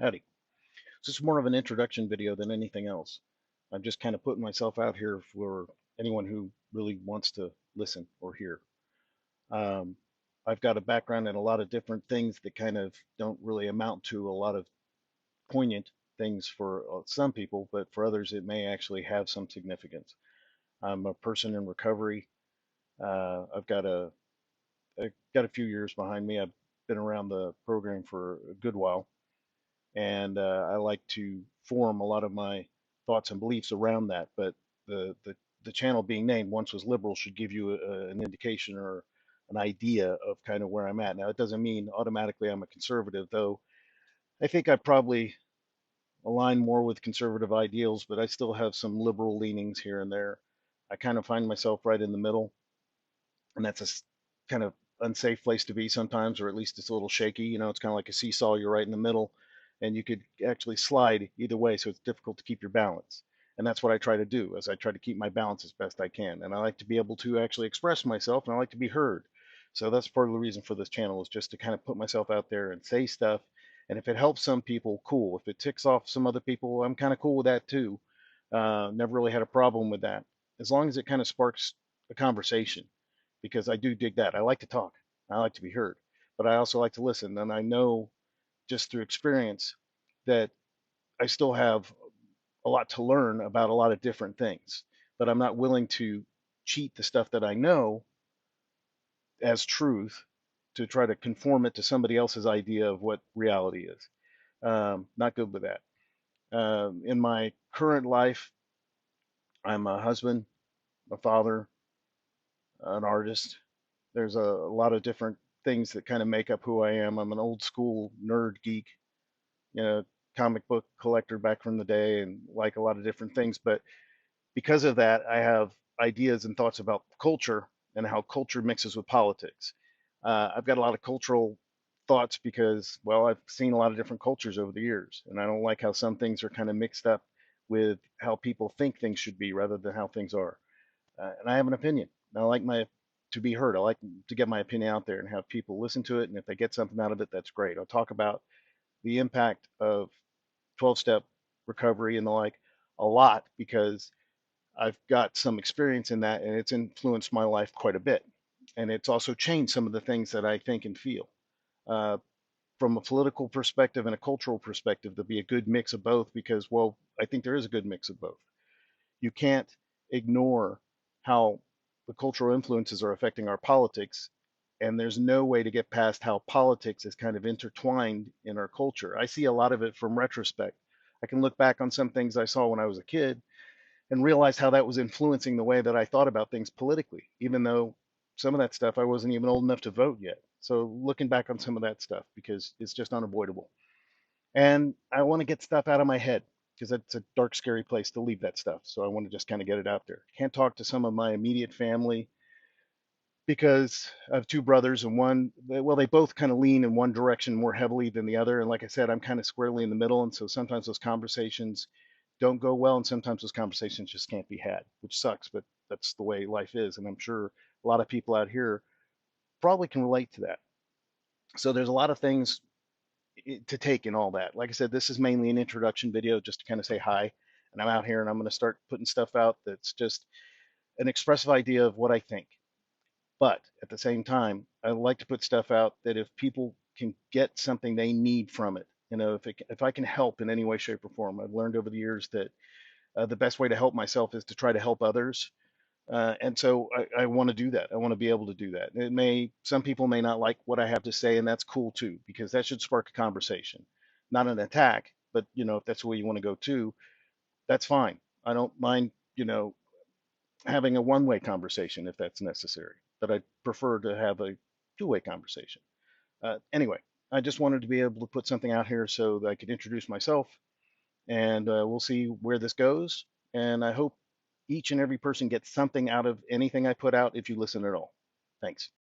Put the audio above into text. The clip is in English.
Howdy. This is more of an introduction video than anything else. I'm just kind of putting myself out here for anyone who really wants to listen or hear. Um, I've got a background in a lot of different things that kind of don't really amount to a lot of poignant things for some people, but for others, it may actually have some significance. I'm a person in recovery. I've got a few years behind me. I've been around the program for a good while, and I like to form a lot of my thoughts and beliefs around that. But the channel being named once was liberal should give you an indication or an idea of kind of where I'm at. Now, it doesn't mean automatically I'm a conservative, though. I think I probably align more with conservative ideals, but I still have some liberal leanings here and there. I kind of find myself right in the middle, and that's kind of unsafe place to be sometimes, or at least it's a little shaky. It's kind of like a seesaw. You're right in the middle, and you could actually slide either way, so it's difficult to keep your balance. And that's what I try to do, is I try to keep my balance as best I can. And I like to be able to actually express myself, and I like to be heard. So that's part of the reason for this channel, is just to kind of put myself out there and say stuff. And if it helps some people, cool. If it ticks off some other people, I'm kind of cool with that too. Never really had a problem with that, as long as it kind of sparks a conversation, because I do dig that. I like to talk. I like to be heard, but I also like to listen. And I know just through experience that I still have a lot to learn about a lot of different things, but I'm not willing to cheat the stuff that I know as truth to try to conform it to somebody else's idea of what reality is. Not good with that. In my current life, I'm a husband, a father, an artist. There's a lot of different things that kind of make up who I am. I'm an old school nerd geek, you know, comic book collector back from the day, and like a lot of different things. But because of that, I have ideas and thoughts about culture and how culture mixes with politics. I've got a lot of cultural thoughts because, well, I've seen a lot of different cultures over the years, and I don't like how some things are kind of mixed up with how people think things should be rather than how things are. And I have an opinion. I like my to be heard. I like to get my opinion out there and have people listen to it. And if they get something out of it, that's great. I'll talk about the impact of 12-step recovery and the like a lot, because I've got some experience in that, and it's influenced my life quite a bit. And it's also changed some of the things that I think and feel. Uh, from a political perspective and a cultural perspective, there'll be a good mix of both, because, well, I think there is a good mix of both. You can't ignore how the cultural influences are affecting our politics. And there's no way to get past how politics is kind of intertwined in our culture. I see a lot of it from retrospect. I can look back on some things I saw when I was a kid and realize how that was influencing the way that I thought about things politically, even though some of that stuff I wasn't even old enough to vote yet. So looking back on some of that stuff, because it's just unavoidable. And I want to get stuff out of my head, because it's a dark, scary place to leave that stuff. So I want to just kind of get it out there. Can't talk to some of my immediate family because I have two brothers, and one, well, they both kind of lean in one direction more heavily than the other. And like I said, I'm kind of squarely in the middle. And so sometimes those conversations don't go well, and sometimes those conversations just can't be had, which sucks, but that's the way life is. And I'm sure a lot of people out here probably can relate to that. So there's a lot of things to take in all that. Like I said, this is mainly an introduction video just to kind of say hi. And I'm out here and I'm going to start putting stuff out that's just an expressive idea of what I think. But at the same time, I like to put stuff out that if people can get something they need from it, if I can help in any way, shape, or form. I've learned over the years that the best way to help myself is to try to help others. And so I want to do that. I want to be able to do that. Some people may not like what I have to say, and that's cool too, because that should spark a conversation, not an attack. But if that's the way you want to go too, that's fine. I don't mind, having a one-way conversation if that's necessary. But I prefer to have a two-way conversation. Anyway, I just wanted to be able to put something out here so that I could introduce myself, and we'll see where this goes. And I hope each and every person gets something out of anything I put out if you listen at all. Thanks.